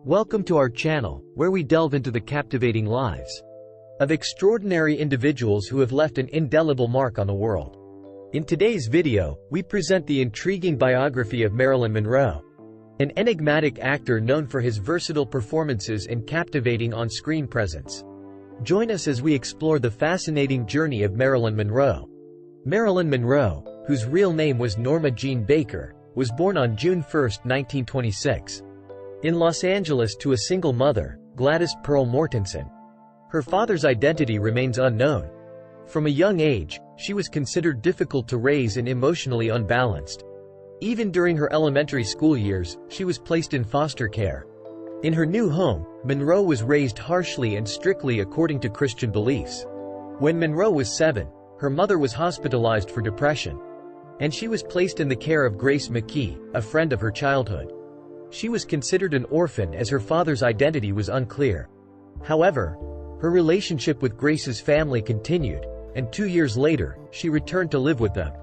Welcome to our channel, where we delve into the captivating lives of extraordinary individuals who have left an indelible mark on the world. In today's video, we present the intriguing biography of Marilyn Monroe, an enigmatic actor known for his versatile performances and captivating on-screen presence. Join us as we explore the fascinating journey of Marilyn Monroe. Marilyn Monroe, whose real name was Norma Jean Baker, was born on June 1, 1926. In Los Angeles to a single mother, Gladys Pearl Mortenson. Her father's identity remains unknown. From a young age, she was considered difficult to raise and emotionally unbalanced. Even during her elementary school years, she was placed in foster care. In her new home, Monroe was raised harshly and strictly according to Christian beliefs. When Monroe was 7, her mother was hospitalized for depression, and she was placed in the care of Grace McKee, a friend of her childhood. She was considered an orphan as her father's identity was unclear. However, her relationship with Grace's family continued, and 2 years later, she returned to live with them.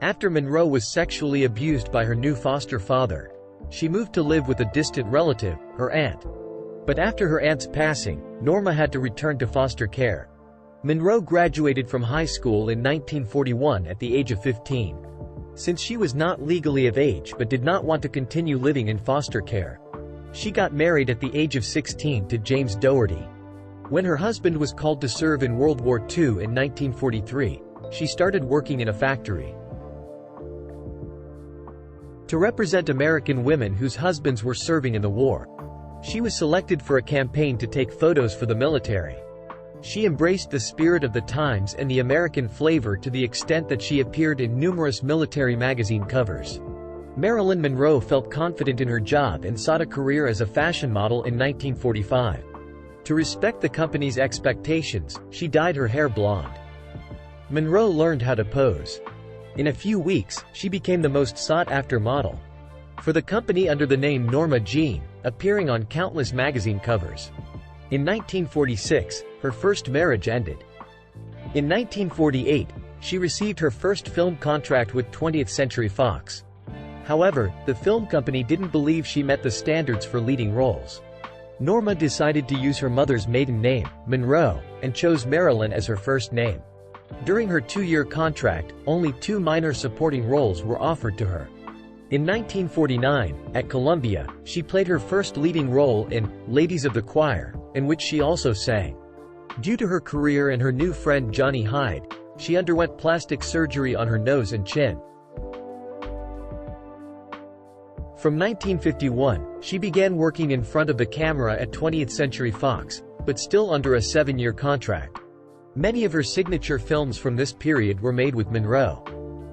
After Monroe was sexually abused by her new foster father, she moved to live with a distant relative, her aunt. But after her aunt's passing, Norma had to return to foster care. Monroe graduated from high school in 1941 at the age of 15. Since she was not legally of age but did not want to continue living in foster care, she got married at the age of 16 to James Doherty. When her husband was called to serve in World War II in 1943, she started working in a factory. To represent American women whose husbands were serving in the war, she was selected for a campaign to take photos for the military. She embraced the spirit of the times and the American flavor to the extent that she appeared in numerous military magazine covers. Marilyn Monroe felt confident in her job and sought a career as a fashion model in 1945. To respect the company's expectations, she dyed her hair blonde. Monroe learned how to pose. In a few weeks, she became the most sought-after model for the company under the name Norma Jean, appearing on countless magazine covers. In 1946, her first marriage ended. In 1948, she received her first film contract with 20th Century Fox. However, the film company didn't believe she met the standards for leading roles. Norma decided to use her mother's maiden name, Monroe, and chose Marilyn as her first name. During her 2-year contract, only 2 minor supporting roles were offered to her. In 1949, at Columbia, she played her first leading role in Ladies of the Choir, in which she also sang. Due to her career and her new friend Johnny Hyde, she underwent plastic surgery on her nose and chin. From 1951, she began working in front of the camera at 20th Century Fox, but still under a 7-year contract. Many of her signature films from this period were made with Monroe.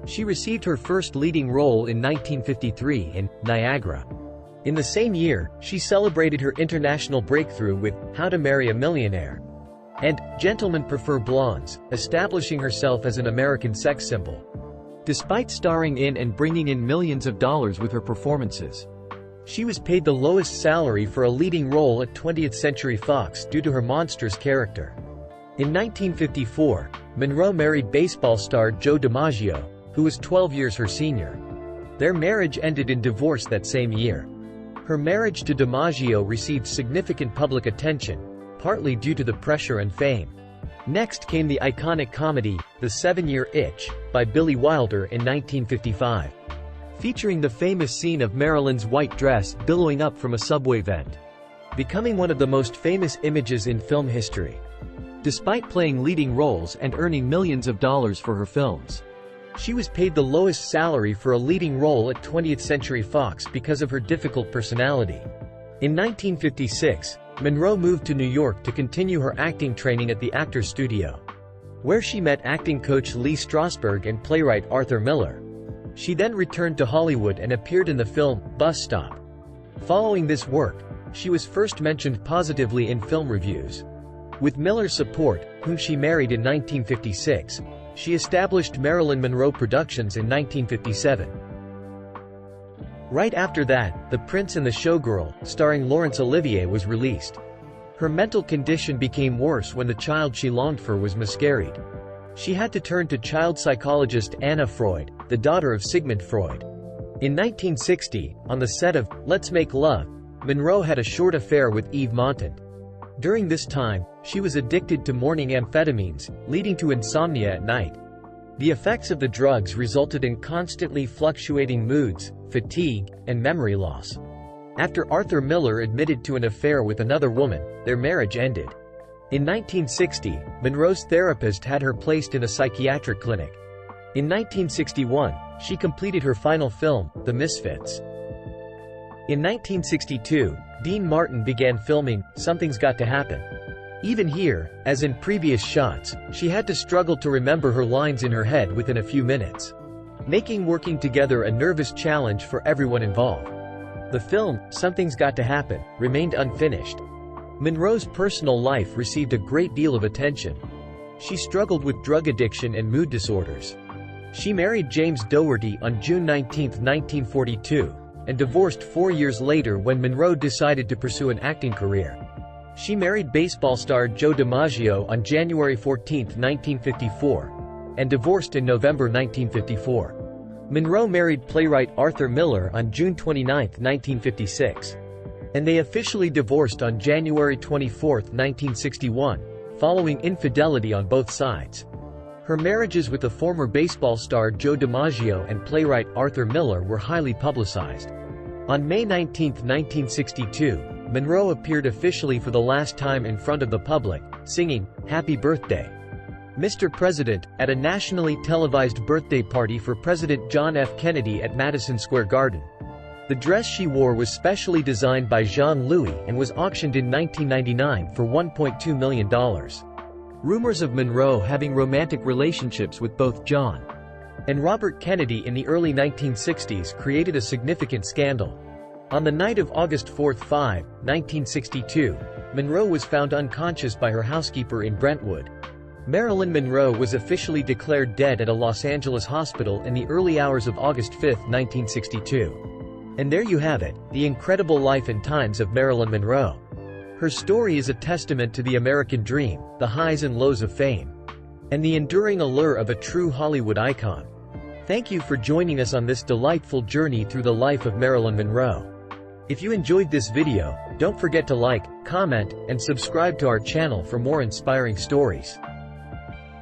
She received her first leading role in 1953 in Niagara. In the same year, she celebrated her international breakthrough with How to Marry a Millionaire and Gentlemen Prefer Blondes, establishing herself as an American sex symbol. Despite starring in and bringing in millions of dollars with her performances, she was paid the lowest salary for a leading role at 20th Century Fox due to her monstrous character. In 1954, Monroe married baseball star Joe DiMaggio, who was 12 years her senior. Their marriage ended in divorce that same year. Her marriage to DiMaggio received significant public attention, partly due to the pressure and fame. Next came the iconic comedy, The 7-Year Itch, by Billy Wilder in 1955, featuring the famous scene of Marilyn's white dress billowing up from a subway vent, becoming one of the most famous images in film history. Despite playing leading roles and earning millions of dollars for her films, she was paid the lowest salary for a leading role at 20th Century Fox because of her difficult personality. In 1956, Monroe moved to New York to continue her acting training at the Actors Studio, where she met acting coach Lee Strasberg and playwright Arthur Miller. She then returned to Hollywood and appeared in the film Bus Stop. Following this work, she was first mentioned positively in film reviews. With Miller's support, whom she married in 1956, she established Marilyn Monroe Productions in 1957. Right after that, The Prince and the Showgirl, starring Laurence Olivier, was released. Her mental condition became worse when the child she longed for was miscarried. She had to turn to child psychologist Anna Freud, the daughter of Sigmund Freud. In 1960, on the set of Let's Make Love, Monroe had a short affair with Eve Montan. During this time, she was addicted to morning amphetamines, leading to insomnia at night. The effects of the drugs resulted in constantly fluctuating moods, fatigue, and memory loss. After Arthur Miller admitted to an affair with another woman, their marriage ended. In 1960, Monroe's therapist had her placed in a psychiatric clinic. In 1961, she completed her final film, The Misfits. In 1962, Dean Martin began filming Something's Got to Happen. Even here, as in previous shots, she had to struggle to remember her lines in her head within a few minutes, making working together a nervous challenge for everyone involved. The film, Something's Got to Happen, remained unfinished. Monroe's personal life received a great deal of attention. She struggled with drug addiction and mood disorders. She married James Dougherty on June 19, 1942, and divorced 4 years later when Monroe decided to pursue an acting career. She married baseball star Joe DiMaggio on January 14, 1954, and divorced in November 1954. Monroe married playwright Arthur Miller on June 29, 1956. And they officially divorced on January 24, 1961, following infidelity on both sides. Her marriages with the former baseball star Joe DiMaggio and playwright Arthur Miller were highly publicized. On May 19, 1962, Monroe appeared officially for the last time in front of the public, singing, "Happy Birthday, Mr. President," at a nationally televised birthday party for President John F. Kennedy at Madison Square Garden. The dress she wore was specially designed by Jean-Louis and was auctioned in 1999 for $1.2 million. Rumors of Monroe having romantic relationships with both John and Robert Kennedy in the early 1960s created a significant scandal. On the night of August 4, 1962, Monroe was found unconscious by her housekeeper in Brentwood. Marilyn Monroe was officially declared dead at a Los Angeles hospital in the early hours of August 5, 1962. And there you have it, the incredible life and times of Marilyn Monroe. Her story is a testament to the American dream, the highs and lows of fame, and the enduring allure of a true Hollywood icon. Thank you for joining us on this delightful journey through the life of Marilyn Monroe. If you enjoyed this video, don't forget to like, comment, and subscribe to our channel for more inspiring stories.